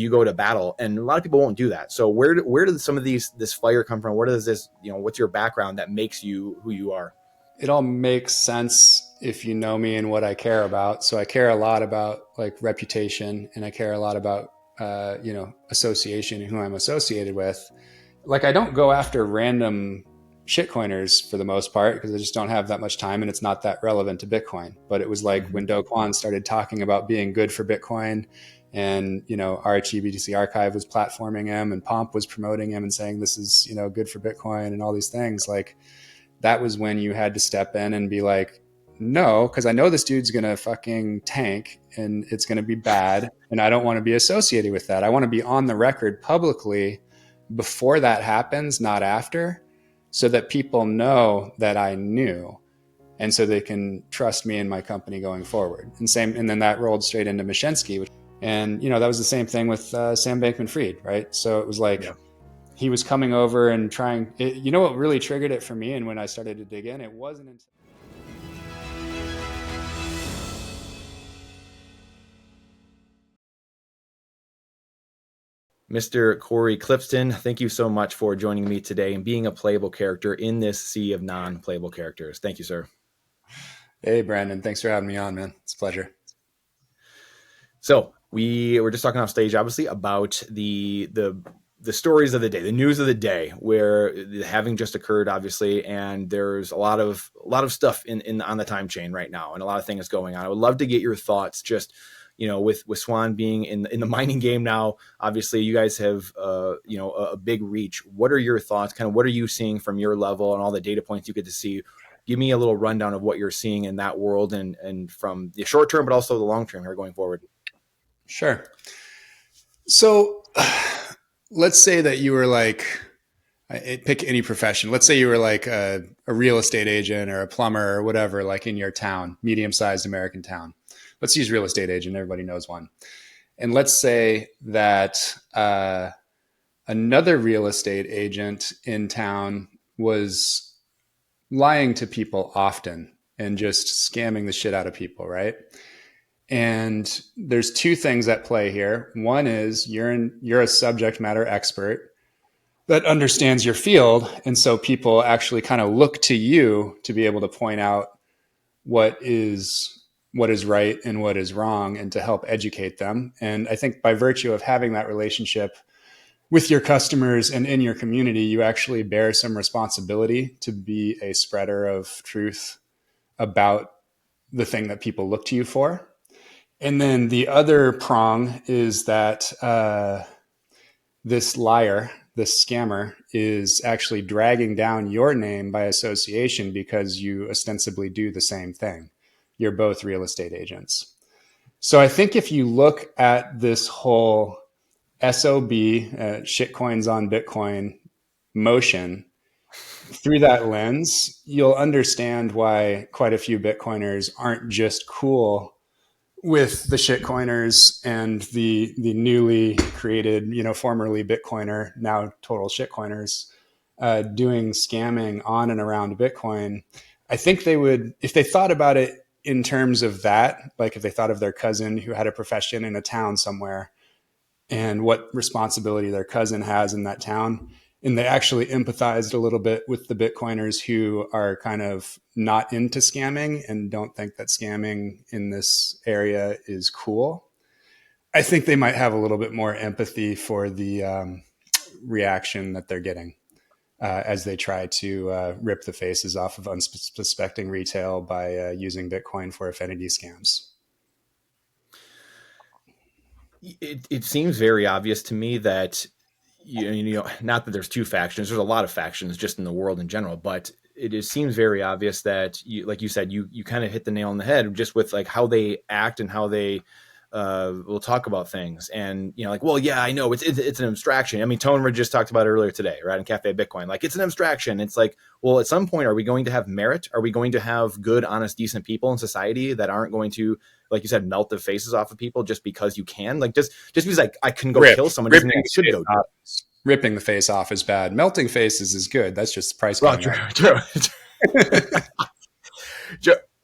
you go to battle, and a lot of people won't do that. So where does some of this fire come from? Where does this, what's your background that makes you who you are? It all makes sense if you know me and what I care about. So I care a lot about like reputation, and I care a lot about, association and who I'm associated with. Like, I don't go after random shitcoiners for the most part, because I just don't have that much time and it's not that relevant to Bitcoin. But it was like when Kwon started talking about being good for Bitcoin, and, RHEBTC Archive was platforming him, and Pomp was promoting him and saying, this is, good for Bitcoin and all these things. Like, that was when you had to step in and be like, no, because I know this dude's going to fucking tank and it's going to be bad. And I don't want to be associated with that. I want to be on the record publicly before that happens, not after, so that people know that I knew, and so they can trust me and my company going forward. And then that rolled straight into Mashinksy. And, that was the same thing with Sam Bankman-Fried, right? So it was like, he was coming over and trying, what really triggered it for me, and when I started to dig in, it wasn't until... Mr. Cory Klippsten, thank you so much for joining me today and being a playable character in this sea of non-playable characters. Thank you, sir. Hey, Brandon. Thanks for having me on, man. It's a pleasure. So we were just talking off stage, obviously, about the stories of the day, the news of the day, where the halving just occurred, obviously, and there's a lot of stuff on the time chain right now, and a lot of things going on. I would love to get your thoughts, just with Swan being in the mining game now. Obviously, you guys have a big reach. What are your thoughts? Kind of what are you seeing from your level and all the data points you get to see? Give me a little rundown of what you're seeing in that world, and from the short term, but also the long term here going forward. Sure. So let's say that you were like, pick any profession. Let's say you were like a real estate agent or a plumber or whatever, like in your town, medium-sized American town. Let's use real estate agent. Everybody knows one. And let's say that another real estate agent in town was lying to people often and just scamming the shit out of people, right? And there's two things at play here. One is you're a subject matter expert that understands your field. And so people actually kind of look to you to be able to point out what is right and what is wrong, and to help educate them. And I think by virtue of having that relationship with your customers and in your community, you actually bear some responsibility to be a spreader of truth about the thing that people look to you for. And then the other prong is that this liar, this scammer, is actually dragging down your name by association, because you ostensibly do the same thing. You're both real estate agents. So I think if you look at this whole SOB, shitcoins on Bitcoin motion through that lens, you'll understand why quite a few Bitcoiners aren't just cool with the shitcoiners and the newly created, formerly Bitcoiner, now total shitcoiners, doing scamming on and around Bitcoin. I think they would, if they thought about it in terms of that, like if they thought of their cousin who had a profession in a town somewhere and what responsibility their cousin has in that town, and they actually empathized a little bit with the Bitcoiners who are kind of not into scamming and don't think that scamming in this area is cool, I think they might have a little bit more empathy for the reaction that they're getting as they try to rip the faces off of unsuspecting retail by using Bitcoin for affinity scams. It seems very obvious to me that, not that there's two factions, there's a lot of factions just in the world in general, but it seems very obvious that, like you said, you kind of hit the nail on the head just with like how they act and how they will talk about things. And, well, yeah, I know it's an abstraction. I mean, Tone just talked about it earlier today, right? In Cafe Bitcoin, like it's an abstraction. It's like, well, at some point, are we going to have merit? Are we going to have good, honest, decent people in society that aren't going to, like you said, melt the faces off of people just because you can? Like just because like I can go kill someone doesn't mean I should go do it. Ripping the face off is bad. Melting faces is good. That's just the price. Well, true.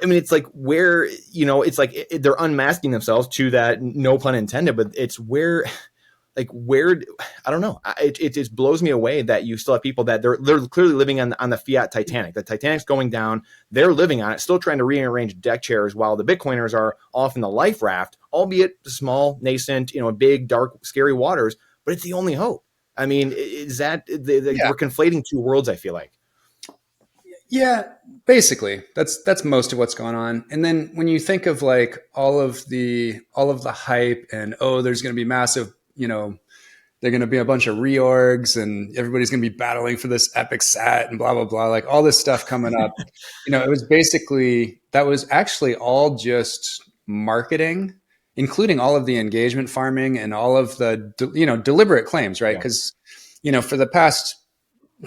I mean, it's like where, it's like they're unmasking themselves to that, no pun intended, but it's where like where, I don't know. It just blows me away that you still have people that they're clearly living on the fiat Titanic. The Titanic's going down. They're living on it, still trying to rearrange deck chairs while the Bitcoiners are off in the life raft, albeit small, nascent, big, dark, scary waters, but it's the only hope. I mean, is that we're conflating two worlds, I feel like. Yeah, basically that's most of what's going on. And then when you think of like all of the hype and, there's going to be massive, they're going to be a bunch of reorgs and everybody's going to be battling for this epic sat and blah, blah, blah, like all this stuff coming up. It was basically, that was actually all just marketing, including all of the engagement farming and all of the, deliberate claims, right? Because, for the past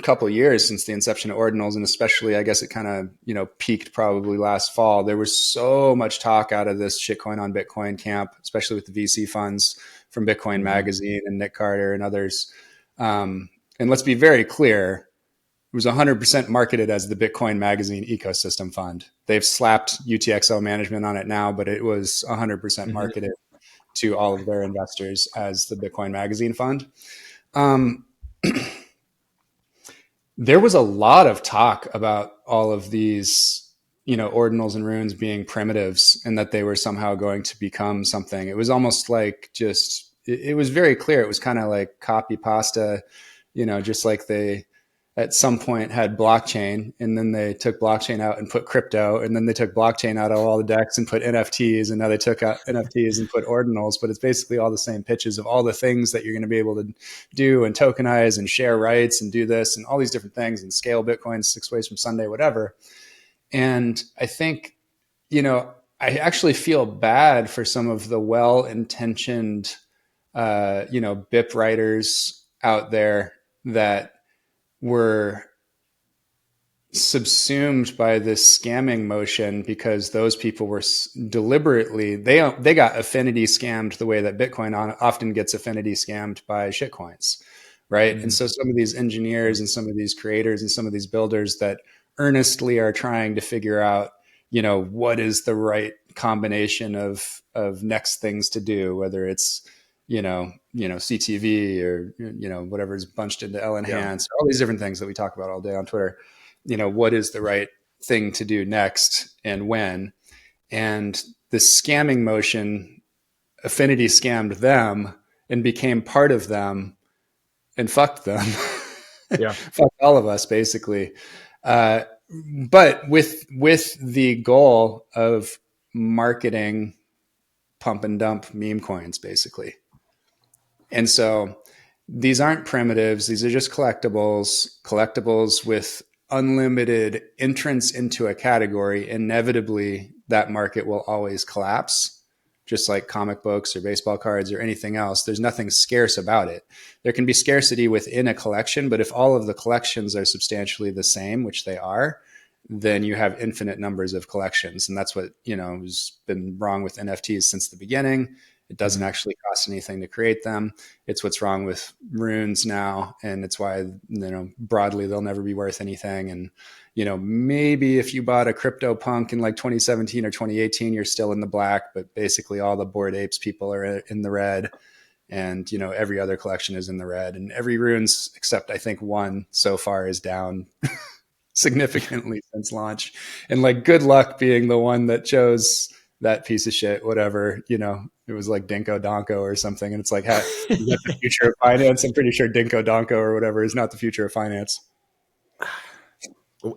couple of years since the inception of Ordinals, and especially, I guess it kind of, peaked probably last fall, there was so much talk out of this shitcoin on Bitcoin camp, especially with the VC funds from Bitcoin Magazine and Nick Carter and others. And let's be very clear, it was 100% marketed as the Bitcoin Magazine ecosystem fund. They've slapped UTXO management on it now, but it was 100% marketed to all of their investors as the Bitcoin Magazine fund. There was a lot of talk about all of these, ordinals and runes being primitives and that they were somehow going to become something. It was almost like it was very clear. It was kind of like copy pasta, just like they at some point had blockchain and then they took blockchain out and put crypto, and then they took blockchain out of all the decks and put NFTs, and now they took out NFTs and put ordinals, but it's basically all the same pitches of all the things that you're going to be able to do and tokenize and share rights and do this and all these different things and scale Bitcoin 6 ways from Sunday, whatever. And I think, I actually feel bad for some of the well-intentioned, BIP writers out there that were subsumed by this scamming motion, because those people were deliberately, they got affinity scammed the way that Bitcoin often gets affinity scammed by shitcoins, right? And so some of these engineers and some of these creators and some of these builders that earnestly are trying to figure out, what is the right combination of next things to do, whether it's CTV or, whatever is bunched into L enhance, all these different things that we talk about all day on Twitter. What is the right thing to do next and when? And the scamming motion, affinity scammed them and became part of them and fucked them. Fucked all of us, basically. But with the goal of marketing pump and dump meme coins, basically. And so these aren't primitives. These are just collectibles with unlimited entrance into a category. Inevitably, that market will always collapse, just like comic books or baseball cards or anything else. There's nothing scarce about it. There can be scarcity within a collection, but if all of the collections are substantially the same, which they are, then you have infinite numbers of collections. And that's what, has been wrong with NFTs since the beginning. It doesn't actually cost anything to create them. It's what's wrong with runes now. And it's why, broadly, they'll never be worth anything. And, maybe if you bought a CryptoPunk in like 2017 or 2018, you're still in the black, but basically all the Bored Apes people are in the red. And, every other collection is in the red, and every runes, except I think one so far, is down significantly since launch. And like, good luck being the one that chose that piece of shit, whatever, it was like Dinko Donko or something. And it's like, is that the future of finance? I'm pretty sure Dinko Donko or whatever is not the future of finance. Are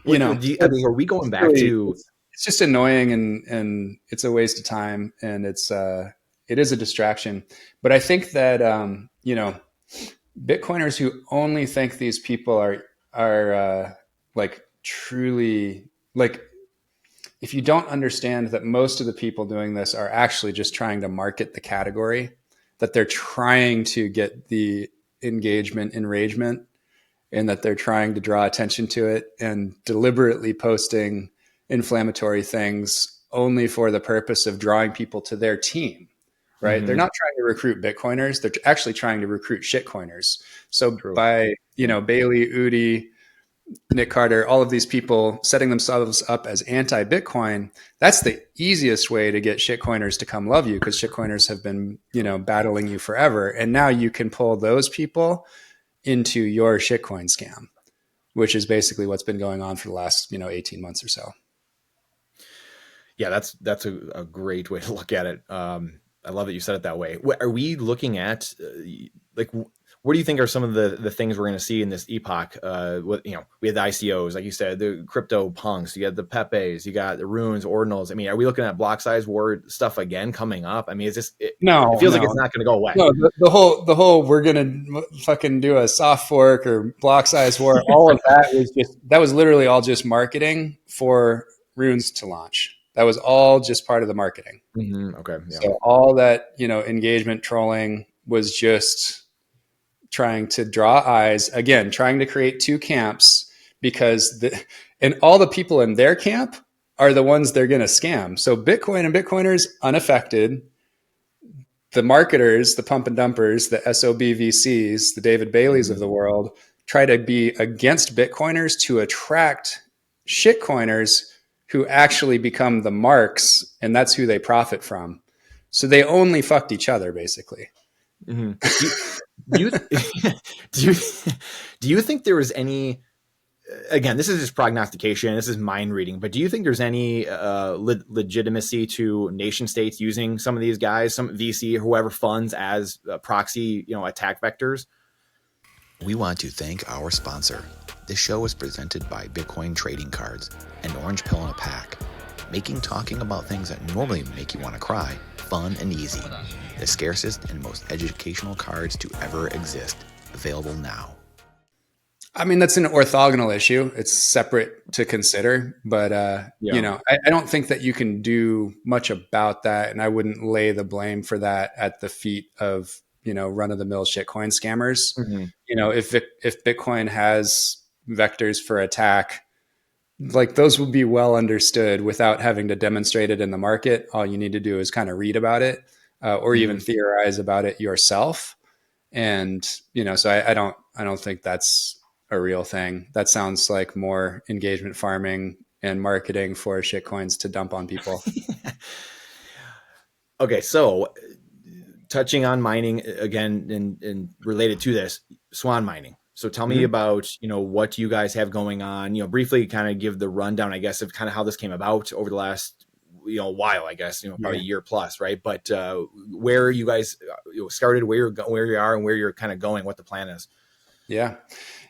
we going back to? It's just annoying and it's a waste of time, and it is a distraction. But I think that, Bitcoiners who only think these people are like truly, like, if you don't understand that most of the people doing this are actually just trying to market the category, that they're trying to get the engagement, enragement, and that they're trying to draw attention to it and deliberately posting inflammatory things only for the purpose of drawing people to their team, right? Mm-hmm. They're not trying to recruit Bitcoiners. They're actually trying to recruit shitcoiners. So by, Bailey, Udi, Nick Carter, all of these people setting themselves up as anti-Bitcoin, that's the easiest way to get shitcoiners to come love you, because shitcoiners have been, battling you forever. And now you can pull those people into your shitcoin scam, which is basically what's been going on for the last, 18 months or so. Yeah, that's a great way to look at it. I love that you said it that way. Are we looking at what do you think are some of the things we're going to see in this epoch? We had the ICOs, like you said, the crypto punks. You got the Pepes, you got the runes, ordinals. I mean, are we looking at block size war stuff again coming up? I mean, it feels like it's not going to go away. No, the whole we're gonna fucking do a soft fork or block size war. All of that was literally all just marketing for runes to launch. That was all just part of the marketing. Mm-hmm. Okay. Yeah. So all that, engagement trolling was just trying to draw eyes, again, trying to create two camps, because and all the people in their camp are the ones they're going to scam. So Bitcoin and Bitcoiners unaffected. The marketers, the pump and dumpers, the SOB VCs, the David Baileys of the world try to be against Bitcoiners to attract shitcoiners who actually become the marks, and that's who they profit from. So they only fucked each other, basically. Mm-hmm. Do you think there was any, again, this is just prognostication, this is mind reading, but do you think there's any legitimacy to nation states using some of these guys, some VC, whoever funds, as proxy, attack vectors? We want to thank our sponsor. This show is presented by Bitcoin Trading Cards, an orange pill in a pack, making talking about things that normally make you want to cry fun and easy. The scarcest and most educational cards to ever exist. Available now. I mean, that's an orthogonal issue. It's separate to consider, but I don't think that you can do much about that, and I wouldn't lay the blame for that at the feet of run of the mill shitcoin scammers. Mm-hmm. If Bitcoin has vectors for attack, like those would be well understood without having to demonstrate it in the market. All you need to do is kind of read about it, or even theorize about it yourself. And so I don't think that's a real thing. That sounds like more engagement farming and marketing for shitcoins to dump on people. Okay, so touching on mining again and related to this, Swan mining. So tell me about, what you guys have going on, briefly kind of give the rundown, I guess, of kind of how this came about over the last, while, I guess, probably a year plus, right? But where you guys started, where you are and where you're kind of going, what the plan is. Yeah.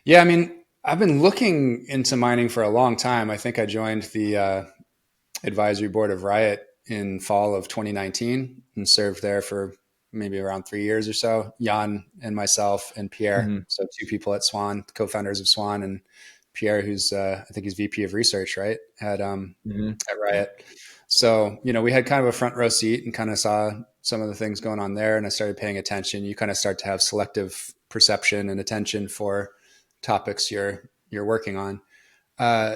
I mean, I've been looking into mining for a long time. I think I joined the advisory board of Riot in fall of 2019 and served there for maybe around 3 years or so. Jan and myself and Pierre, so two people at Swan, co-founders of Swan, and Pierre, who's I think he's VP of research, right, at Riot. So we had kind of a front row seat and kind of saw some of the things going on there, and I started paying attention. You kind of start to have selective perception and attention for topics you're working on.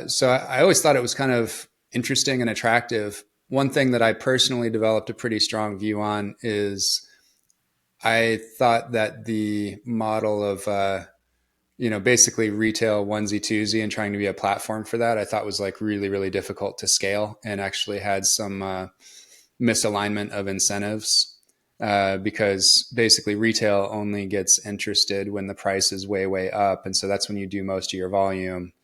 So I always thought it was kind of interesting and attractive. One thing that I personally developed a pretty strong view on is I thought that the model of, basically retail onesie twosie and trying to be a platform for that, I thought was like really, really difficult to scale, and actually had some misalignment of incentives because basically retail only gets interested when the price is way, way up. And so that's when you do most of your volume.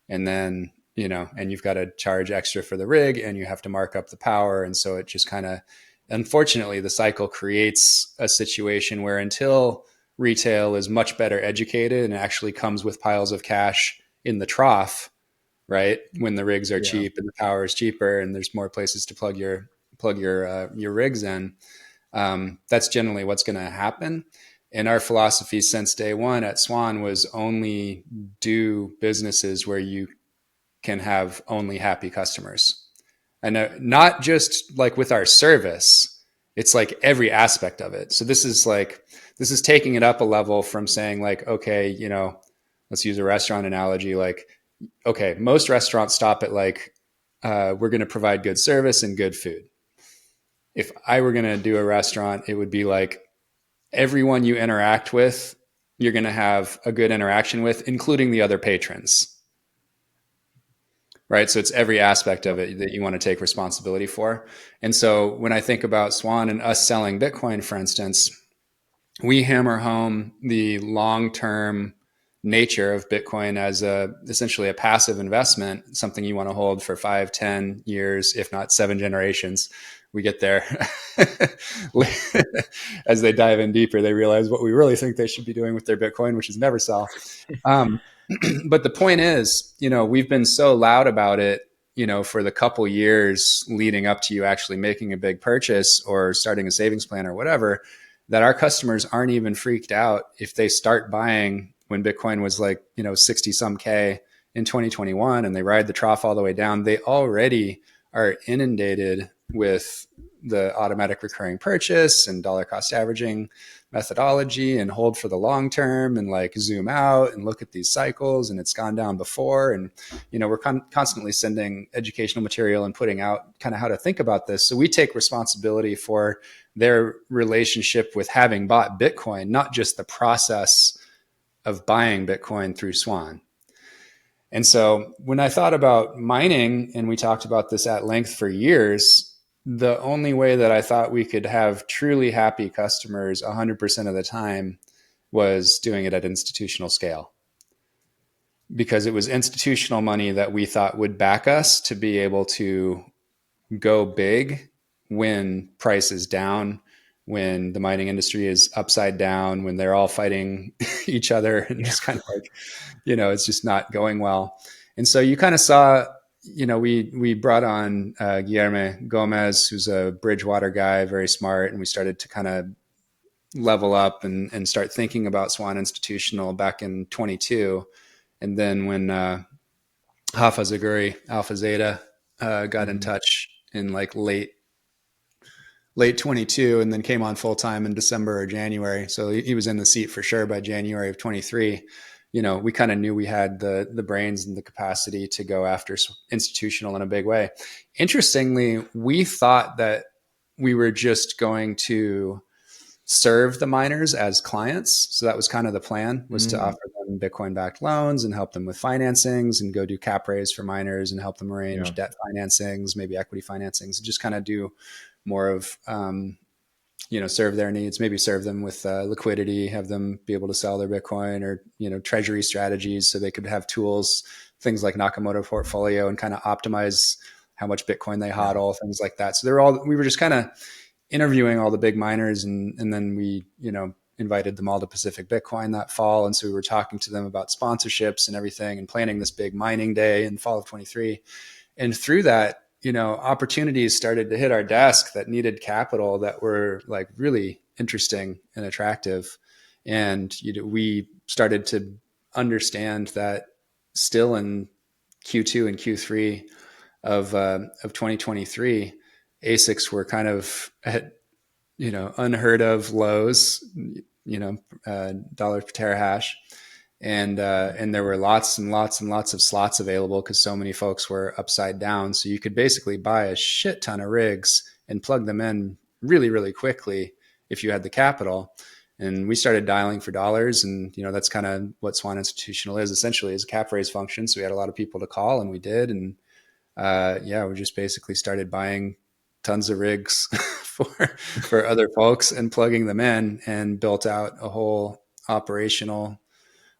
And then, and you've got to charge extra for the rig and you have to mark up the power. And so it just kind of, unfortunately, the cycle creates a situation where until retail is much better educated and actually comes with piles of cash in the trough, right, when the rigs are cheap and the power is cheaper and there's more places to plug your rigs in, that's generally what's going to happen. And our philosophy since day one at Swan was only do businesses where you can have only happy customers. And not just like with our service, it's like every aspect of it. So this is taking it up a level from saying like, okay, let's use a restaurant analogy. Like, okay, most restaurants stop at like, we're going to provide good service and good food. If I were going to do a restaurant, it would be like everyone you interact with, you're going to have a good interaction with, including the other patrons. right? So it's every aspect of it that you want to take responsibility for. And so when I think about Swan and us selling Bitcoin, for instance, we hammer home the long-term nature of Bitcoin as essentially a passive investment, something you want to hold for 5, 10 years, if not 7 generations. We get there. As they dive in deeper, they realize what we really think they should be doing with their Bitcoin, which is never sell. But the point is, we've been so loud about it, for the couple years leading up to you actually making a big purchase or starting a savings plan or whatever, that our customers aren't even freaked out if they start buying when Bitcoin was like, 60 some K in 2021 and they ride the trough all the way down. They already are inundated with the automatic recurring purchase and dollar cost averaging methodology and hold for the long term and like zoom out and look at these cycles, and it's gone down before. And, we're constantly sending educational material and putting out kind of how to think about this. So we take responsibility for their relationship with having bought Bitcoin, not just the process of buying Bitcoin through Swan. And so when I thought about mining, and we talked about this at length for years, the only way that I thought we could have truly happy customers 100% of the time was doing it at institutional scale, because it was institutional money that we thought would back us to be able to go big when price is down, when the mining industry is upside down, when they're all fighting each other and just kind of like, it's just not going well. And so you kind of saw, we brought on Guilherme Gomez, who's a Bridgewater guy, very smart. And we started to kind of level up and start thinking about Swan Institutional back in 22. And then when Hafa Zaguri, Alpha Zeta, got in touch in like late 22 and then came on full time in December or January. So he was in the seat for sure by January of 23. We kind of knew we had the brains and the capacity to go after institutional in a big way. Interestingly, we thought that we were just going to serve the miners as clients. So that was kind of the plan, was to offer them Bitcoin backed loans and help them with financings and go do cap raise for miners and help them arrange debt financings, maybe equity financings, and just kind of do more of, serve their needs, maybe serve them with liquidity, have them be able to sell their Bitcoin, or, treasury strategies so they could have tools, things like Nakamoto portfolio, and kind of optimize how much Bitcoin they hodl, things like that. So we were just kind of interviewing all the big miners, and then we, invited them all to Pacific Bitcoin that fall. And so we were talking to them about sponsorships and everything and planning this big mining day in fall of 23. And through that, opportunities started to hit our desk that needed capital that were like really interesting and attractive. And we started to understand that still in Q2 and Q3 of 2023, ASICs were kind of at, unheard of lows, dollar per terahash. And there were lots and lots and lots of slots available because so many folks were upside down. So you could basically buy a shit ton of rigs and plug them in really, really quickly if you had the capital. And we started dialing for dollars. And, that's kind of what Swan Institutional is, essentially, is a cap raise function. So we had a lot of people to call, and we did. And we just basically started buying tons of rigs for other folks and plugging them in, and built out a whole operational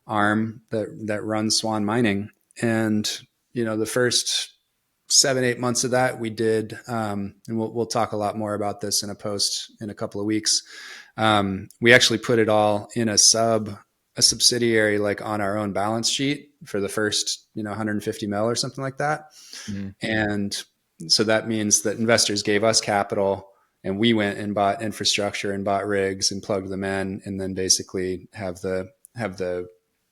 arm that runs Swan Mining. And the first 7-8 months of that we did, and we'll talk a lot more about this in a post in a couple of weeks. We actually put it all in a subsidiary, like on our own balance sheet for the first 150 mil or something like that. And so that means that investors gave us capital, and we went and bought infrastructure and bought rigs and plugged them in, and then basically have the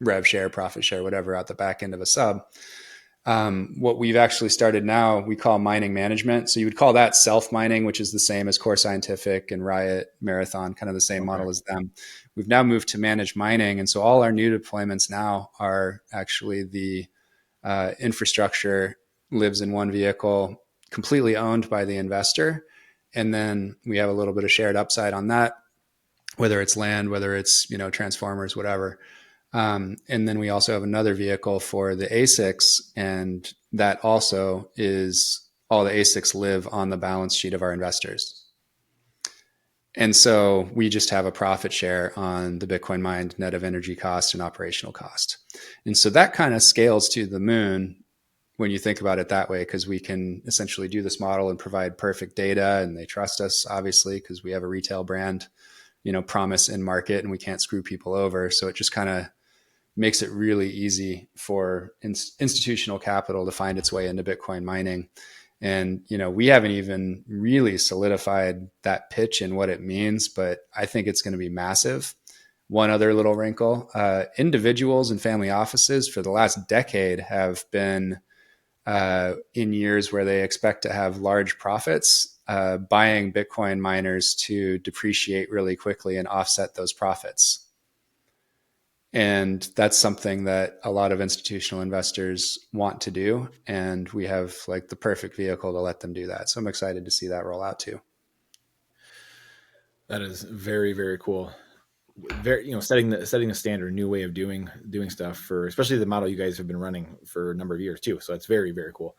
rev share, profit share, whatever, out the back end of a sub. What we've actually started now, we call mining management. So you would call that self-mining, which is the same as Core Scientific and Riot, Marathon, kind of the same model as them. We've now moved to managed mining. And so all our new deployments now are actually the infrastructure lives in one vehicle, completely owned by the investor. And then we have a little bit of shared upside on that, whether it's land, whether it's, transformers, whatever. And then we also have another vehicle for the ASICs, and that also is all the ASICs live on the balance sheet of our investors. And so we just have a profit share on the Bitcoin mined net of energy cost and operational cost. And so that kind of scales to the moon when you think about it that way, because we can essentially do this model and provide perfect data, and they trust us, obviously, because we have a retail brand, promise in market, and we can't screw people over. So it just kind of makes it really easy for institutional capital to find its way into Bitcoin mining. And, we haven't even really solidified that pitch and what it means, but I think it's going to be massive. One other little wrinkle, individuals and family offices for the last decade have been in years where they expect to have large profits, buying Bitcoin miners to depreciate really quickly and offset those profits. And that's something that a lot of institutional investors want to do. And we have like the perfect vehicle to let them do that. So I'm excited to see that roll out too. That is very, very cool. Very, setting the standard, a new way of doing stuff for, especially the model you guys have been running for a number of years too. So it's very, very cool.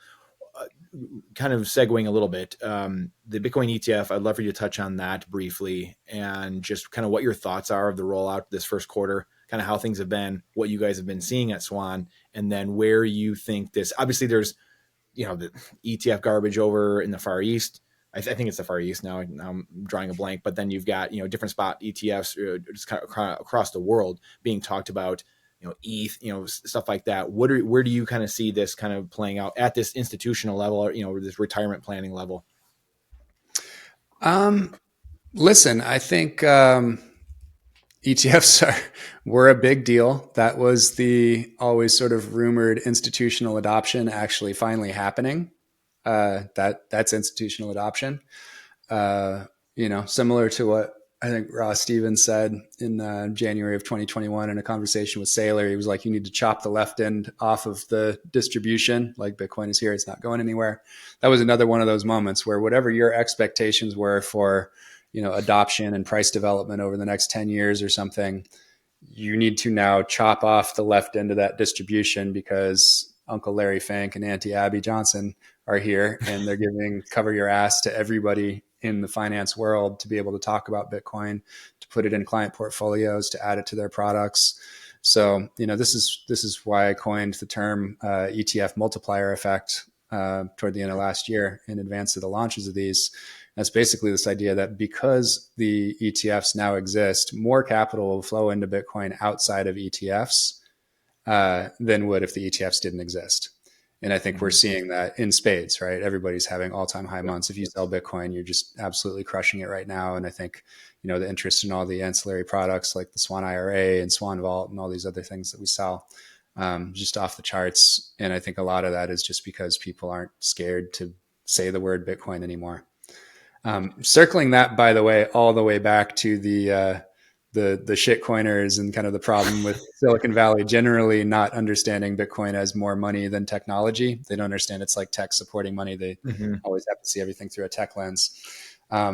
Kind of segueing a little bit, the Bitcoin ETF, I'd love for you to touch on that briefly and just kind of what your thoughts are of the rollout this first quarter, kind of how things have been, what you guys have been seeing at Swan, and then where you think this, obviously there's, the ETF garbage over in the Far East. I think it's the Far East now. I'm drawing a blank, but then you've got, different spot ETFs just kind of across the world being talked about, ETH, stuff like that. Where do you kind of see this kind of playing out at this institutional level, or, this retirement planning level? Listen, I think ETFs were a big deal. That was the always sort of rumored institutional adoption actually finally happening. That's institutional adoption. Similar to what I think Ross Stevens said in January of 2021 in a conversation with Saylor. He was like, you need to chop the left end off of the distribution. Like, Bitcoin is here, it's not going anywhere. That was another one of those moments where whatever your expectations were for, adoption and price development over the next 10 years or something, you need to now chop off the left end of that distribution because Uncle Larry Fink and Auntie Abby Johnson are here, and they're giving cover your ass to everybody in the finance world to be able to talk about Bitcoin, to put it in client portfolios, to add it to their products. So, this is why I coined the term ETF multiplier effect toward the end of last year in advance of the launches of these. That's basically this idea that because the ETFs now exist, more capital will flow into Bitcoin outside of ETFs than would if the ETFs didn't exist. And I think we're seeing that in spades, right? Everybody's having all-time high months. If you sell Bitcoin, you're just absolutely crushing it right now. And I think, the interest in all the ancillary products like the Swan IRA and Swan Vault and all these other things that we sell, just off the charts. And I think a lot of that is just because people aren't scared to say the word Bitcoin anymore. Circling that, by the way, all the way back to the shitcoiners and kind of the problem with Silicon Valley generally not understanding Bitcoin as more money than technology. They don't understand it's like tech supporting money. They always have to see everything through a tech lens. I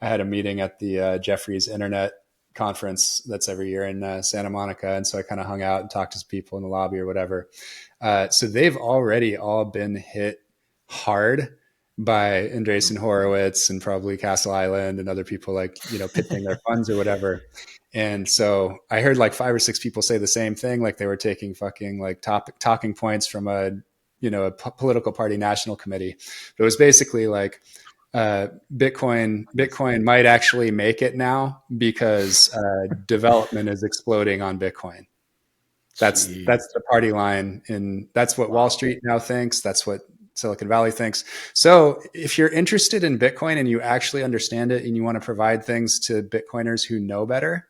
had a meeting at the Jefferies Internet conference that's every year in Santa Monica. And so I kind of hung out and talked to people in the lobby or whatever. So they've already all been hit hard by Andreessen Horowitz and probably Castle Island and other people like, pitching their funds or whatever. And so I heard like 5 or 6 people say the same thing. Like they were taking fucking like talking points from a political party national committee. But it was basically like, Bitcoin might actually make it now because development is exploding on Bitcoin. That's the party line, and that's what Wall Street now thinks. That's what Silicon Valley thinks. So if you're interested in Bitcoin and you actually understand it and you want to provide things to Bitcoiners who know better,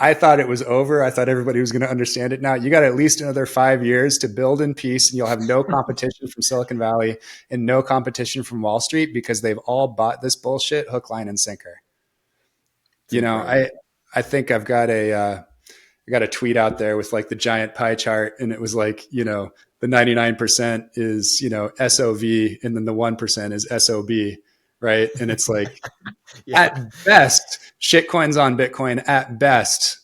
I thought it was over. I thought everybody was going to understand it now. You got at least another 5 years to build in peace, and you'll have no competition from Silicon Valley and no competition from Wall Street because they've all bought this bullshit hook, line, and sinker. I think I've got I got a tweet out there with like the giant pie chart, and it was like, the 99% is, SOV, and then the 1% is SOB, right? And it's like, at best, shitcoins on Bitcoin, at best,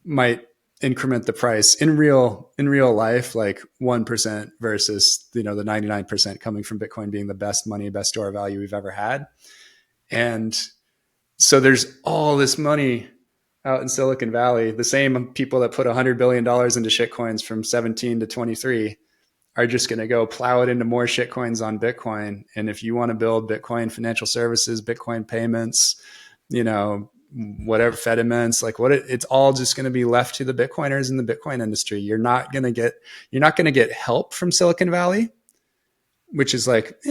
might increment the price in real life, like 1% versus, the 99% coming from Bitcoin being the best money, best store of value we've ever had. And so there's all this money out in Silicon Valley. The same people that put $100 billion into shitcoins from 17 to 23 are just going to go plow it into more shitcoins on Bitcoin. And if you want to build Bitcoin financial services, Bitcoin payments, whatever Fediments, like it's all just going to be left to the Bitcoiners in the Bitcoin industry. You're not going to get help from Silicon Valley, which is like,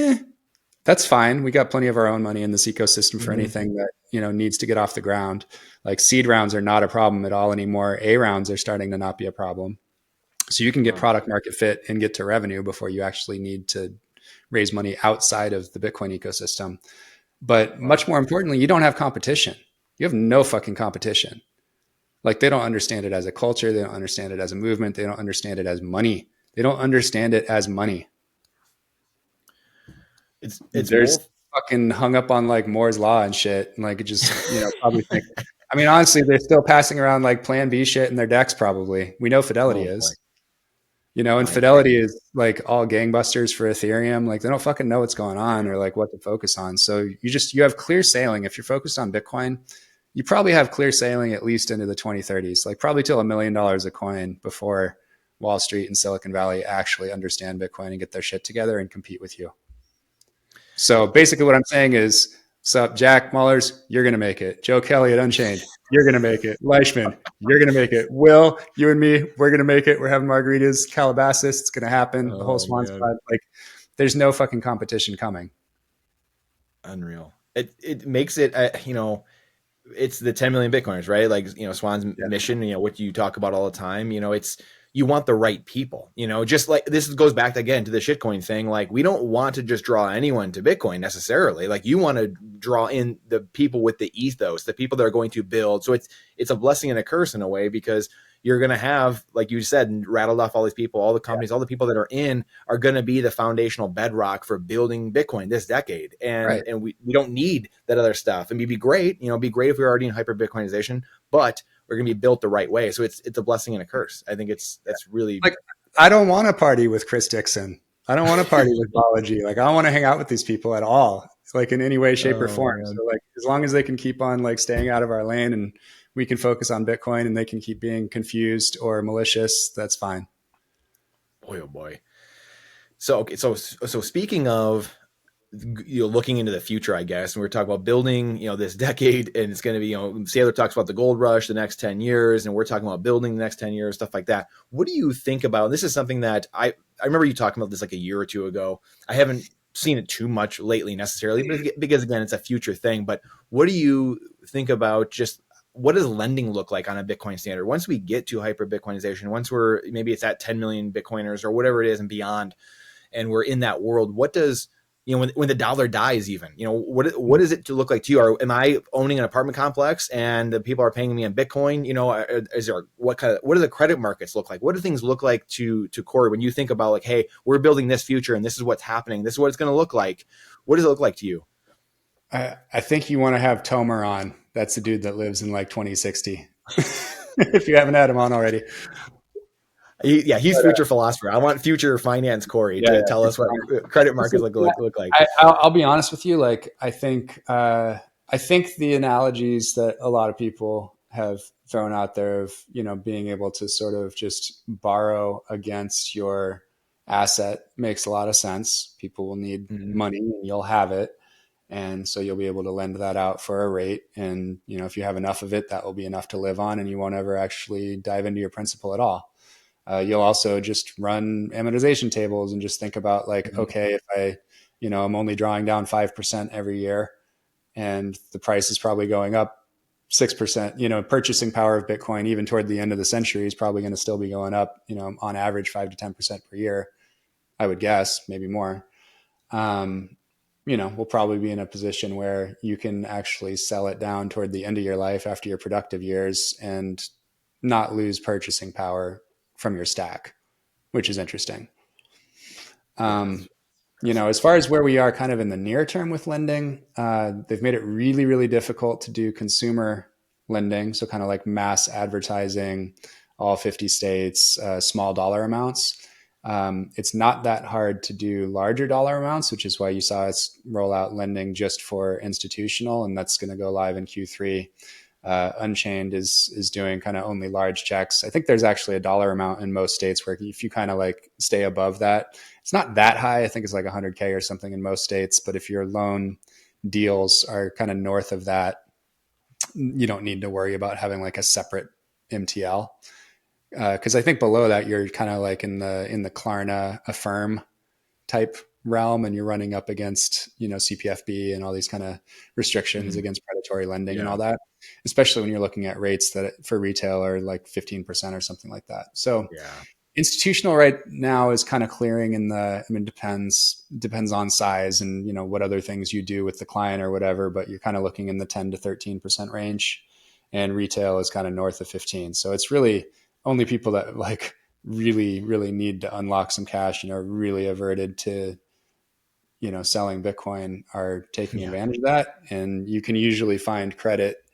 that's fine. We got plenty of our own money in this ecosystem for anything that, needs to get off the ground. Like seed rounds are not a problem at all anymore. A rounds are starting to not be a problem. So you can get product market fit and get to revenue before you actually need to raise money outside of the Bitcoin ecosystem. But much more importantly, you don't have competition. You have no fucking competition. Like they don't understand it as a culture. They don't understand it as a movement. They don't understand it as money. They don't understand it as money. It's There's fucking hung up on like Moore's law and shit. And like, it just, probably think, I mean, honestly, they're still passing around like Plan B shit in their decks. Probably. We know Fidelity is, and Fidelity is like all gangbusters for Ethereum. Like they don't fucking know what's going on or like what to focus on. So you have clear sailing. If you're focused on Bitcoin, you probably have clear sailing at least into the 2030s, like probably till $1 million a coin before Wall Street and Silicon Valley actually understand Bitcoin and get their shit together and compete with you. So basically what I'm saying is, sup, Jack Mullers, you're going to make it. Joe Kelly at Unchained, you're going to make it. Leishman, you're going to make it. Will, you and me, we're going to make it. We're having margaritas. Calabasas, it's going to happen. The whole Swan squad. Like, there's no fucking competition coming. Unreal. It makes it, it's the 10 million Bitcoiners, right? Like, Swan's mission, what you talk about all the time, it's, you want the right people, just like this goes back again to the shitcoin thing. Like we don't want to just draw anyone to Bitcoin necessarily. Like you want to draw in the people with the ethos, the people that are going to build. So it's a blessing and a curse in a way, because you're going to have, like you said, and rattled off all these people, all the companies, all the people that are going to be the foundational bedrock for building Bitcoin this decade. And we don't need that other stuff. And it'd be great, be great if we were already in hyper Bitcoinization, but we're going to be built the right way. So it's a blessing and a curse. I think that's really like, I don't want to party with Chris Dixon. I don't want to party with Balaji. Like I don't want to hang out with these people at all. It's like in any way, shape or form. Man. So like, as long as they can keep on like staying out of our lane and we can focus on Bitcoin and they can keep being confused or malicious, that's fine. Boy, oh boy. So, okay. So speaking of, looking into the future, I guess, and we're talking about building, this decade, and it's going to be, Saylor talks about the gold rush, the next 10 years, and we're talking about building the next 10 years, stuff like that. What do you think about, this is something that I remember you talking about this like a year or two ago. I haven't seen it too much lately necessarily, but because again, it's a future thing, but what do you think about just what does lending look like on a Bitcoin standard? Once we get to hyper Bitcoinization, once maybe it's at 10 million Bitcoiners or whatever it is and beyond, and we're in that world, what does, when the dollar dies even, what is it to look like to you? Am I owning an apartment complex and the people are paying me in Bitcoin? Is there, what do the credit markets look like? What do things look like to Cory when you think about like, hey, we're building this future and this is what's happening. This is what it's going to look like. What does it look like to you? I think you want to have Tomer on. That's the dude that lives in like 2060. If you haven't had him on already. He's future philosopher. I want future finance Cory to tell us what credit markets look like. I'll be honest with you. Like, I think the analogies that a lot of people have thrown out there of, being able to sort of just borrow against your asset makes a lot of sense. People will need money and you'll have it. And so you'll be able to lend that out for a rate. And, if you have enough of it, that will be enough to live on and you won't ever actually dive into your principal at all. You'll also just run amortization tables and just think about like, okay, if I, I'm only drawing down 5% every year and the price is probably going up 6%, purchasing power of Bitcoin, even toward the end of the century is probably going to still be going up, on average 5 to 10% per year, I would guess, maybe more. We'll probably be in a position where you can actually sell it down toward the end of your life after your productive years and not lose purchasing power from your stack, which is interesting. As far as where we are kind of in the near term with lending, they've made it really, really difficult to do consumer lending. So kind of like mass advertising, all 50 states, small dollar amounts. It's not that hard to do larger dollar amounts, which is why you saw us roll out lending just for institutional, and that's going to go live in Q3. Unchained is doing kind of only large checks. I think there's actually a dollar amount in most states where if you kind of like stay above that, it's not that high. I think it's like 100K or something in most states. But if your loan deals are kind of north of that, you don't need to worry about having like a separate MTL. Because I think below that you're kind of like in the Klarna Affirm type realm, and you're running up against CPFB and all these kind of restrictions against predatory lending and all that, especially when you're looking at rates that for retail are like 15% or something like that. So institutional right now is kind of clearing in the, I mean, depends on size and what other things you do with the client or whatever, but you're kind of looking in the 10 to 13% range, and retail is kind of north of 15. So it's really only people that like really, really need to unlock some cash and are really averted to, selling Bitcoin are taking advantage of that. And you can usually find credit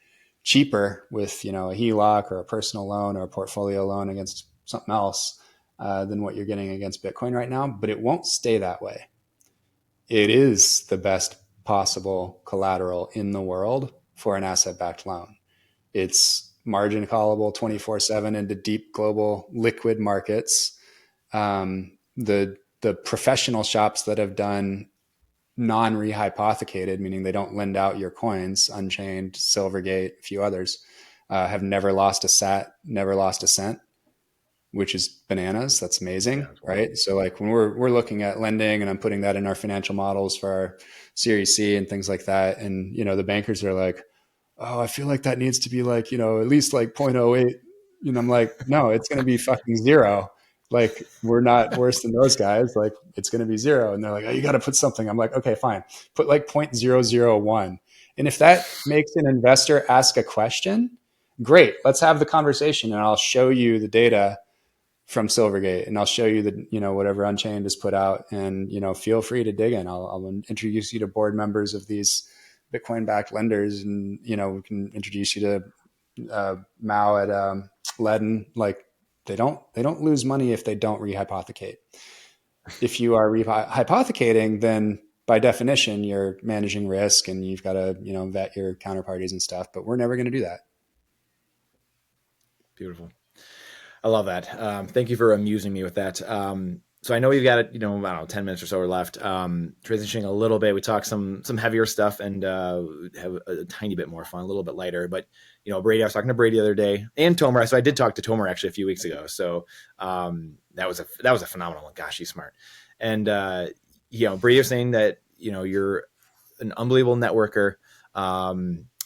cheaper with, a HELOC or a personal loan or a portfolio loan against something else than what you're getting against Bitcoin right now. But it won't stay that way. It is the best possible collateral in the world for an asset-backed loan. It's margin callable 24/7 into deep global liquid markets. The professional shops that have done non-rehypothecated, meaning they don't lend out your coins, Unchained, Silvergate, a few others, have never lost a sat, never lost a cent, which is bananas. That's amazing, right? So like when we're looking at lending, and I'm putting that in our financial models for our Series C and things like that, and the bankers are like, oh, I feel like that needs to be like, at least like 0.08. I'm like, no, it's going to be fucking zero. Like, we're not worse than those guys. Like, it's going to be zero. And they're like, oh, you got to put something. I'm like, okay, fine. Put like 0.001. And if that makes an investor ask a question, great. Let's have the conversation, and I'll show you the data from Silvergate, and I'll show you the, whatever Unchained has put out, and, feel free to dig in. I'll introduce you to board members of these Bitcoin-backed lenders, and we can introduce you to Mao at Ledden. Like, they don't lose money if they don't rehypothecate. If you are rehypothecating, then by definition you're managing risk, and you've got to vet your counterparties and stuff. But we're never going to do that. Beautiful. I love that. Thank you for amusing me with that. So I know we've got, I don't know, 10 minutes or so left. Transitioning a little bit, we talked some heavier stuff, and have a tiny bit more fun, a little bit lighter. But Brady, I was talking to Brady the other day, and Tomer. So I did talk to Tomer actually a few weeks ago. So that was a phenomenal one. Gosh, he's smart. And Brady was saying that you're an unbelievable networker.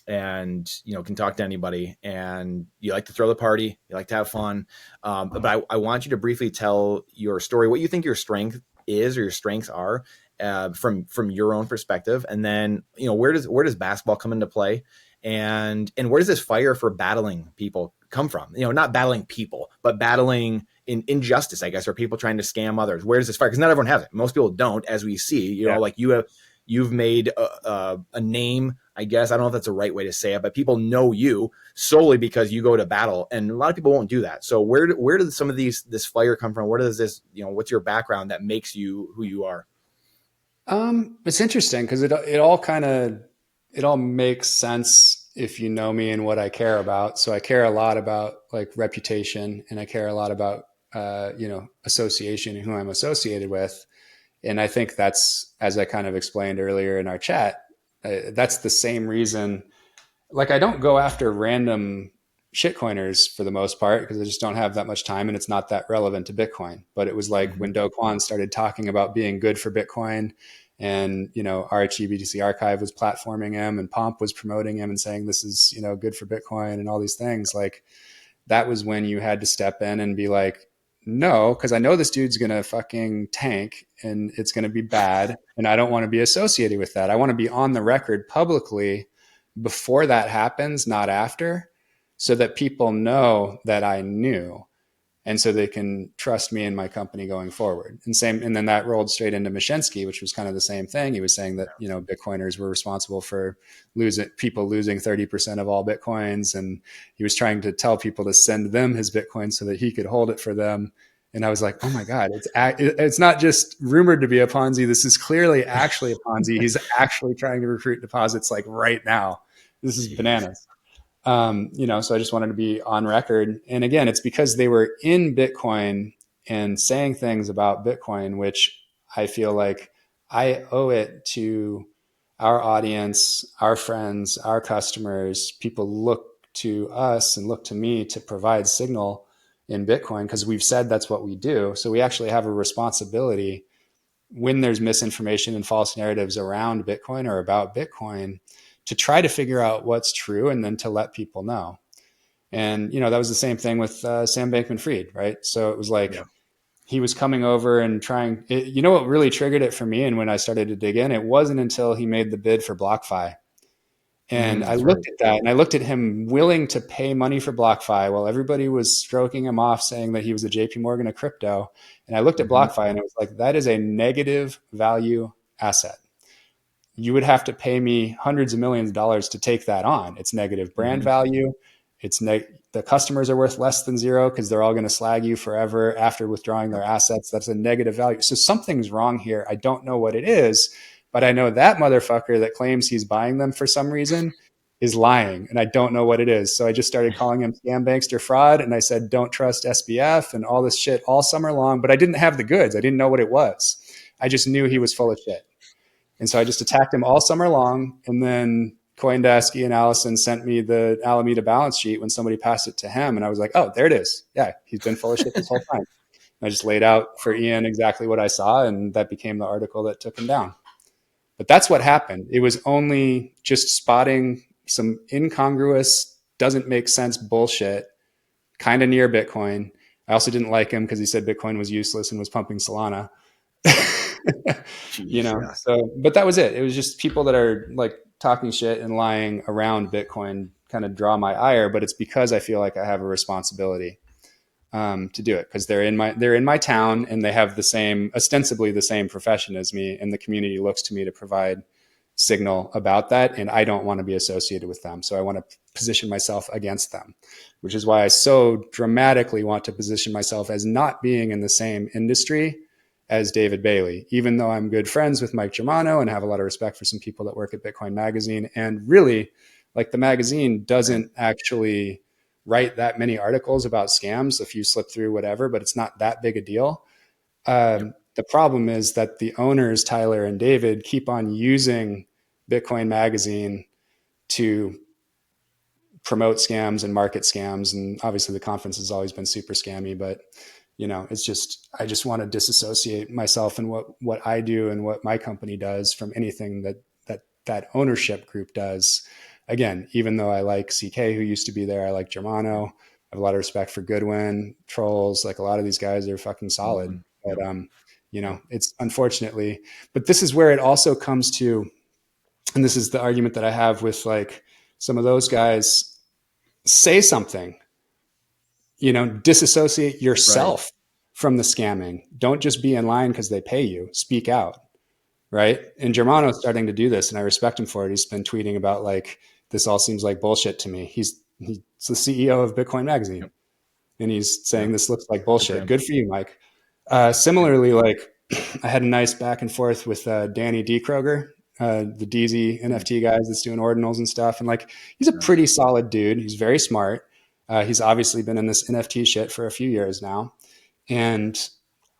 And can talk to anybody, and you like to throw the party, you like to have fun. But I want you to briefly tell your story, what you think your strength is, or your strengths are, from your own perspective. And then, where does basketball come into play, and where does this fire for battling people come from? Not battling people, but battling injustice, I guess, or people trying to scam others. Where does this fire? Because not everyone has it. Most people don't, as we see. Like you've made a name, I guess. I don't know if that's the right way to say it, but people know you solely because you go to battle, and a lot of people won't do that. So where does some of this fire come from? Where does this, what's your background that makes you who you are? It's interesting because it all makes sense if you know me and what I care about. So I care a lot about like reputation, and I care a lot about association and who I'm associated with. And I think that's, as I kind of explained earlier in our chat, that's the same reason. Like, I don't go after random shitcoiners for the most part, because I just don't have that much time, and it's not that relevant to Bitcoin. But it was like when Kwon started talking about being good for Bitcoin, and RHEBTC Archive was platforming him, and Pomp was promoting him and saying this is good for Bitcoin and all these things. Like, that was when you had to step in and be like, no, because I know this dude's going to fucking tank, and it's going to be bad, and I don't want to be associated with that. I want to be on the record publicly before that happens, not after, so that people know that I knew. And so they can trust me and my company going forward. And then that rolled straight into Mashinksy, which was kind of the same thing. He was saying that, Bitcoiners were responsible for losing 30% of all Bitcoins. And he was trying to tell people to send them his Bitcoin so that he could hold it for them. And I was like, oh my God, it's not just rumored to be a Ponzi. This is clearly actually a Ponzi. He's actually trying to recruit deposits like right now. This is bananas. So I just wanted to be on record. And again, it's because they were in Bitcoin and saying things about Bitcoin, which I feel like I owe it to our audience, our friends, our customers. People look to us and look to me to provide signal in Bitcoin because we've said that's what we do. So we actually have a responsibility when there's misinformation and false narratives around Bitcoin or about Bitcoin to try to figure out what's true and then to let people know. And, that was the same thing with Sam Bankman-Fried, right? So it was like he was coming over and trying, what really triggered it for me? And when I started to dig in, it wasn't until he made the bid for BlockFi. And I looked at that and I looked at him willing to pay money for BlockFi while everybody was stroking him off saying that he was a JP Morgan of crypto. And I looked at BlockFi and it was like, that is a negative value asset. You would have to pay me hundreds of millions of dollars to take that on. It's negative brand value. The customers are worth less than zero because they're all going to slag you forever after withdrawing their assets. That's a negative value. So something's wrong here. I don't know what it is, but I know that motherfucker that claims he's buying them for some reason is lying, and I don't know what it is. So I just started calling him scam, bankster, fraud, and I said, don't trust SBF and all this shit all summer long, but I didn't have the goods. I didn't know what it was. I just knew he was full of shit. And so I just attacked him all summer long. And then CoinDesk and Allison sent me the Alameda balance sheet when somebody passed it to him. And I was like, oh, there it is. Yeah, he's been full of shit this whole time. And I just laid out for Ian exactly what I saw. And that became the article that took him down. But that's what happened. It was only just spotting some incongruous, doesn't make sense bullshit kind of near Bitcoin. I also didn't like him because he said Bitcoin was useless and was pumping Solana. Jeez, So, but that was it. It was just people that are like talking shit and lying around Bitcoin kind of draw my ire, but it's because I feel like I have a responsibility to do it because they're in my town and they have ostensibly the same profession as me, and the community looks to me to provide signal about that, and I don't want to be associated with them. So I want to position myself against them, which is why I so dramatically want to position myself as not being in the same industry as David Bailey, even though I'm good friends with Mike Germano and have a lot of respect for some people that work at Bitcoin Magazine. And really, like, the magazine doesn't actually write that many articles about scams, if you slip through whatever, but it's not that big a deal. The problem is that the owners, Tyler and David, keep on using Bitcoin Magazine to promote scams and market scams. And obviously the conference has always been super scammy, but it's just, I just want to disassociate myself and what I do and what my company does from anything that ownership group does. Again, even though I like CK, who used to be there, I like Germano, I have a lot of respect for Goodwin, Trolls, like a lot of these guys are fucking solid. But, it's unfortunately, but this is where it also comes to, and this is the argument that I have with like some of those guys, say something, disassociate yourself from the scamming. Don't just be in line because they pay you. Speak out. Right. And Germano's starting to do this, and I respect him for it. He's been tweeting about like, this all seems like bullshit to me. He's the CEO of Bitcoin Magazine. And he's saying this looks like bullshit. Good for you, Mike. Similarly, like I had a nice back and forth with Danny D. Kroger, the DZ NFT guys that's doing ordinals and stuff. And like, he's a pretty solid dude. He's very smart. He's obviously been in this NFT shit for a few years now. And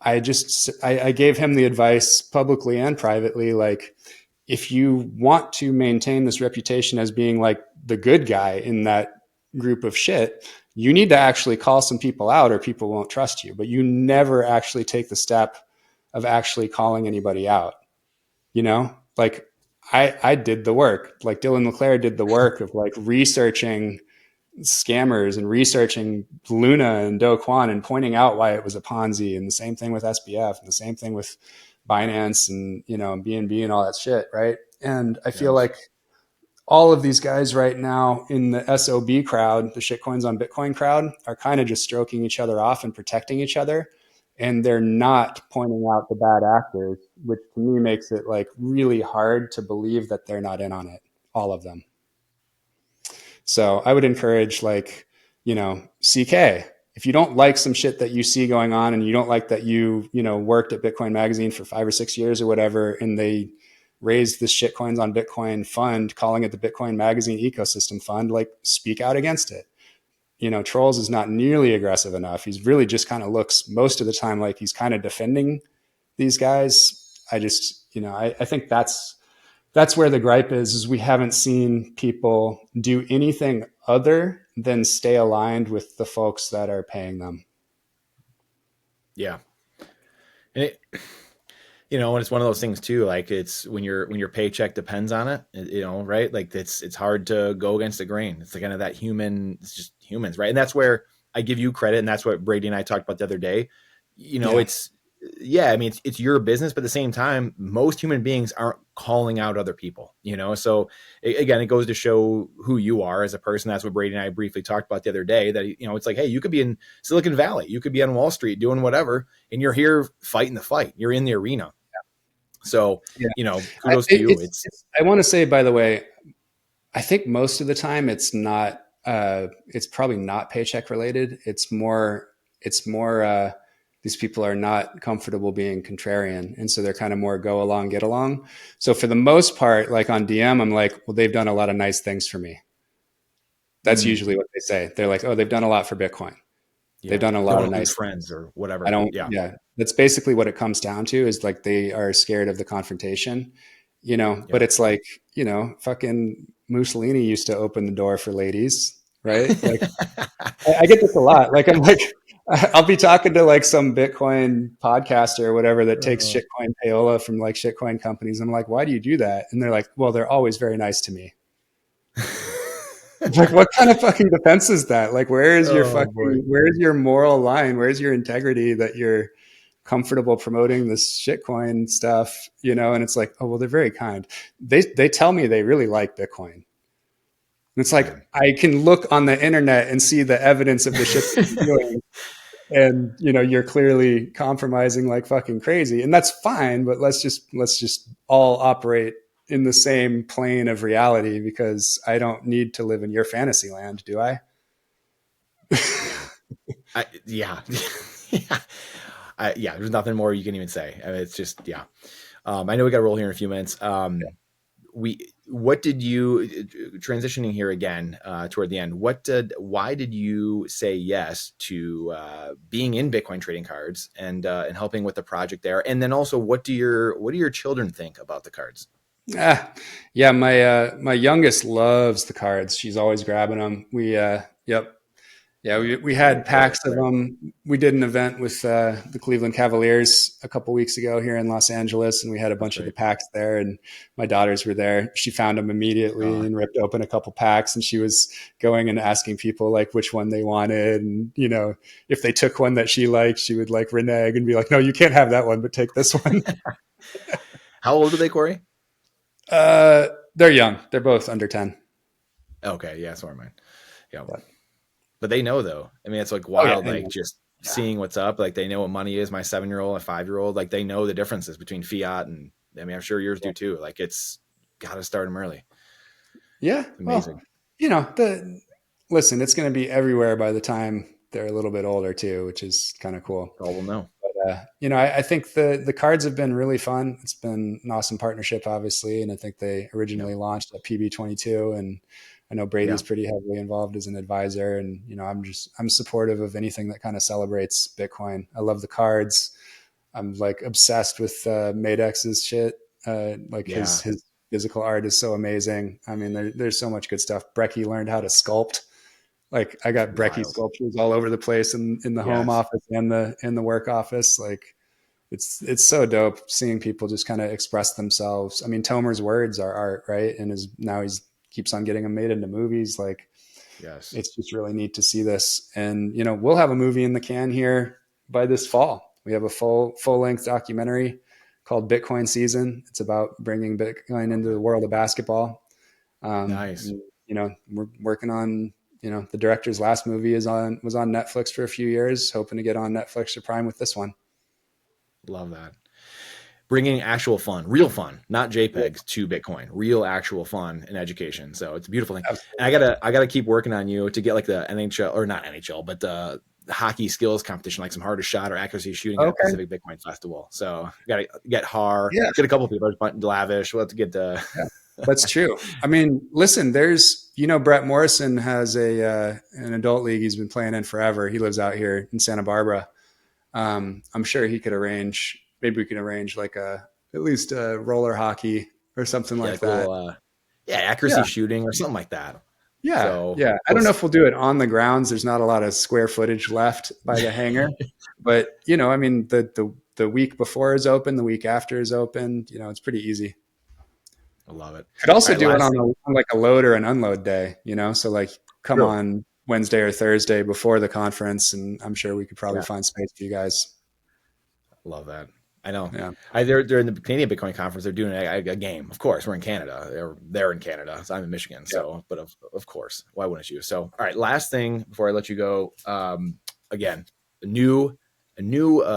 I gave him the advice publicly and privately, like, if you want to maintain this reputation as being like the good guy in that group of shit, you need to actually call some people out or people won't trust you. But you never actually take the step of actually calling anybody out. Like I did the work, like Dylan LeClaire did the work of like researching scammers and researching Luna and Do Kwon and pointing out why it was a Ponzi, and the same thing with SBF and the same thing with Binance and, BNB and all that shit. Right. And I feel like all of these guys right now in the SOB crowd, the shitcoins on Bitcoin crowd, are kind of just stroking each other off and protecting each other. And they're not pointing out the bad actors, which to me makes it like really hard to believe that they're not in on it, all of them. So I would encourage, like, CK, if you don't like some shit that you see going on and you don't like that worked at Bitcoin Magazine for 5 or 6 years or whatever, and they raised this shitcoins on Bitcoin fund, calling it the Bitcoin Magazine Ecosystem Fund, like, speak out against it. Trolls is not nearly aggressive enough. He's really just kind of looks most of the time like he's kind of defending these guys. I just, I think that's where the gripe is we haven't seen people do anything other than stay aligned with the folks that are paying them. Yeah. And it's one of those things too, like it's when your paycheck depends on it, right? Like it's hard to go against the grain. It's like kind of that it's just humans, right? And that's where I give you credit. And that's what Brady and I talked about the other day. It's your business, but at the same time, most human beings aren't calling out other people, So again, it goes to show who you are as a person. That's what Brady and I briefly talked about the other day, that, it's like, hey, you could be in Silicon Valley, you could be on Wall Street doing whatever, and you're here fighting the fight. You're in the arena. So, kudos to you. I want to say, by the way, I think most of the time it's not, it's probably not paycheck related. It's more, these people are not comfortable being contrarian. And so they're kind of more go along, get along. So for the most part, like on DM, I'm like, well, they've done a lot of nice things for me. That's usually what they say. They're like, oh, they've done a lot for Bitcoin. Yeah. They've done a lot of nice friends or whatever. That's basically what it comes down to, is like they are scared of the confrontation, but it's like, fucking Mussolini used to open the door for ladies, right? Like I get this a lot. Like, I'm like, I'll be talking to like some Bitcoin podcaster or whatever that takes shitcoin payola from like shitcoin companies. I'm like, why do you do that? And they're like, well, they're always very nice to me. Like, what kind of fucking defense is that? Like, where's your moral line? Where's your integrity that you're comfortable promoting this shitcoin stuff, And it's like, oh, well, they're very kind. They tell me they really like Bitcoin. And it's like, I can look on the internet and see the evidence of the shit you're doing. And, you're clearly compromising like fucking crazy, and that's fine, but let's just all operate in the same plane of reality, because I don't need to live in your fantasy land, do I? Yeah. There's nothing more you can even say. I mean, it's just, I know we got to roll here in a few minutes. What did you, transitioning here again toward the end, why did you say yes to being in Bitcoin trading cards and helping with the project there? And then also, what do your children think about the cards? My youngest loves the cards. She's always grabbing them. We had packs of them. We did an event with the Cleveland Cavaliers a couple weeks ago here in Los Angeles, and we had a bunch of the packs there, and my daughters were there. She found them immediately and ripped open a couple packs, and she was going and asking people like which one they wanted. And, if they took one that she liked, she would like renege and be like, no, you can't have that one, but take this one. How old are they, Corey? They're young. They're both under 10. Okay. Yeah. So are mine. Yeah. But they know, though. I mean, it's like wild, seeing what's up. Like, they know what money is. My 7-year-old and 5-year-old, like, they know the differences between fiat and, I mean, I'm sure yours do too. Like, it's got to start them early. Yeah. It's amazing. Well, listen, it's going to be everywhere by the time they're a little bit older too, which is kind of cool. Oh, we'll know. But, I think the cards have been really fun. It's been an awesome partnership, obviously. And I think they originally launched at PB22, and I know Brady's pretty heavily involved as an advisor, and, I'm supportive of anything that kind of celebrates Bitcoin. I love the cards. I'm like obsessed with Madex's shit. His physical art is so amazing. I mean, there's so much good stuff. Brecky learned how to sculpt. Like, I got Brecky sculptures all over the place in the home office and in the work office. Like, it's so dope seeing people just kind of express themselves. I mean, Tomer's words are art, right? And he's keeps on getting them made into movies. Like, it's just really neat to see this. And, we'll have a movie in the can here by this fall. We have a full length documentary called Bitcoin Season. It's about bringing Bitcoin into the world of basketball. Nice. And, we're working on, the director's last movie was on Netflix for a few years, hoping to get on Netflix or Prime with this one. Love that. Bringing actual fun, real fun, not JPEGs to Bitcoin, real actual fun and education. So it's a beautiful thing. Absolutely. And I gotta keep working on you to get like the NHL, or not NHL, but the hockey skills competition, like some hardest shot or accuracy shooting at Pacific Bitcoin Festival. So gotta get Har, get a couple people, Lavish. We'll have to get the. Yeah, that's true. I mean, listen, there's, Brett Morrison has an adult league he's been playing in forever. He lives out here in Santa Barbara. I'm sure he could arrange. Maybe we can arrange like at least a roller hockey or something like that. Cool, accuracy shooting or something like that. Yeah. So, yeah. I don't know if we'll do it on the grounds. There's not a lot of square footage left by the hangar, but I mean, the week before is open, the week after is open, it's pretty easy. I love it. Could also do it on like a load or an unload day, so like come on Wednesday or Thursday before the conference. And I'm sure we could probably find space for you guys. Love that. I know. Yeah. They're in the Canadian Bitcoin conference. They're doing a game. Of course, we're in Canada. They're in Canada. So I'm in Michigan. So, but of course, why wouldn't you? So, all right. Last thing before I let you go. Again, a new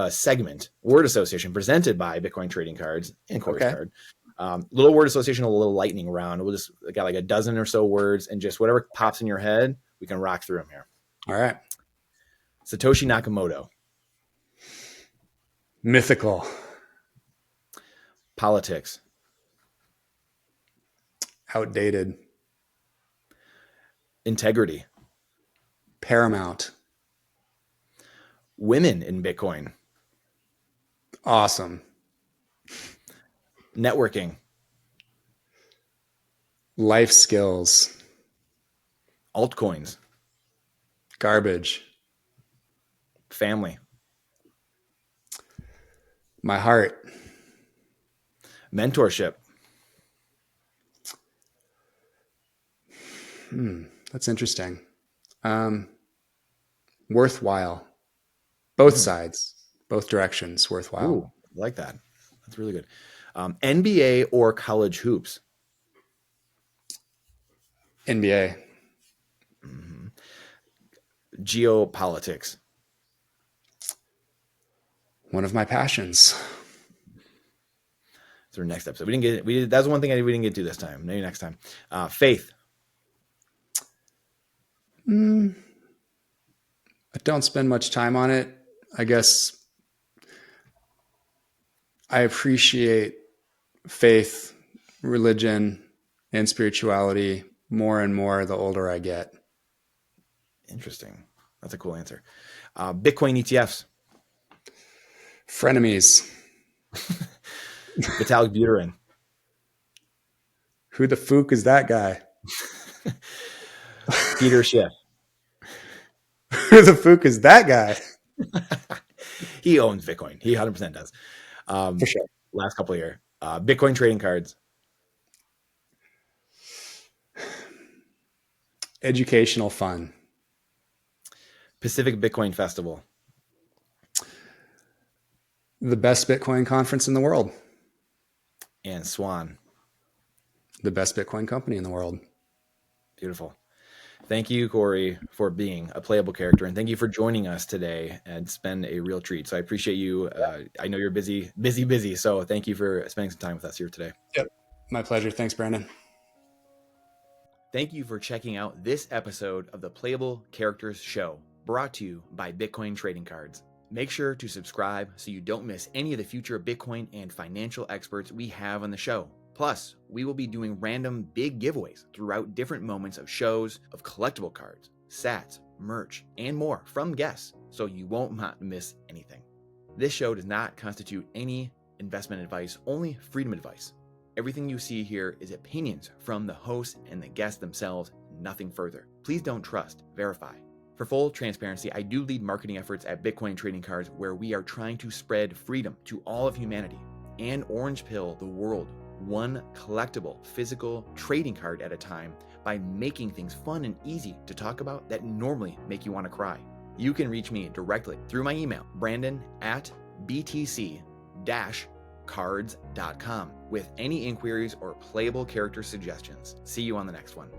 segment, word association presented by Bitcoin Trading Cards and Cory's card. Little word association, a little lightning round. We'll just got like a dozen or so words, and just whatever pops in your head, we can rock through them here. All right. Satoshi Nakamoto. Mythical. Politics. Outdated. Integrity. Paramount. Women in Bitcoin. Awesome. Networking. Life skills. Altcoins. Garbage. Family. My heart. Mentorship. That's interesting. Worthwhile. Both sides, both directions, worthwhile. Ooh, I like that. That's really good. NBA or college hoops? NBA. Geopolitics. One of my passions. That's our next episode. That's one thing we didn't get to this time. Maybe next time. Faith. I don't spend much time on it. I guess I appreciate faith, religion, and spirituality more and more the older I get. Interesting. That's a cool answer. Bitcoin ETFs. Frenemies. Vitalik Buterin. Who the fook is that guy? Peter Schiff. Who the fook is that guy? He owns Bitcoin. He 100% does. For sure. Last couple of years. Bitcoin trading cards. Educational fun. Pacific Bitcoin Festival. The best Bitcoin conference in the world. And Swan. The best Bitcoin company in the world. Beautiful. Thank you, Cory, for being a playable character. And thank you for joining us today. And it's been a real treat. So I appreciate you. I know you're busy. So thank you for spending some time with us here today. Yep. My pleasure. Thanks, Brandon. Thank you for checking out this episode of the Playable Characters Show, brought to you by Bitcoin Trading Cards. Make sure to subscribe so you don't miss any of the future Bitcoin and financial experts we have on the show. Plus, we will be doing random big giveaways throughout different moments of shows of collectible cards, sats, merch, and more from guests, so you won't miss anything. This show does not constitute any investment advice, only freedom advice. Everything you see here is opinions from the host and the guests themselves, nothing further. Please don't trust, verify. For full transparency, I do lead marketing efforts at Bitcoin Trading Cards, where we are trying to spread freedom to all of humanity and orange pill the world, one collectible physical trading card at a time, by making things fun and easy to talk about that normally make you want to cry. You can reach me directly through my email, brandon@btc-orange.com. cards.com with any inquiries or playable character suggestions. See you on the next one.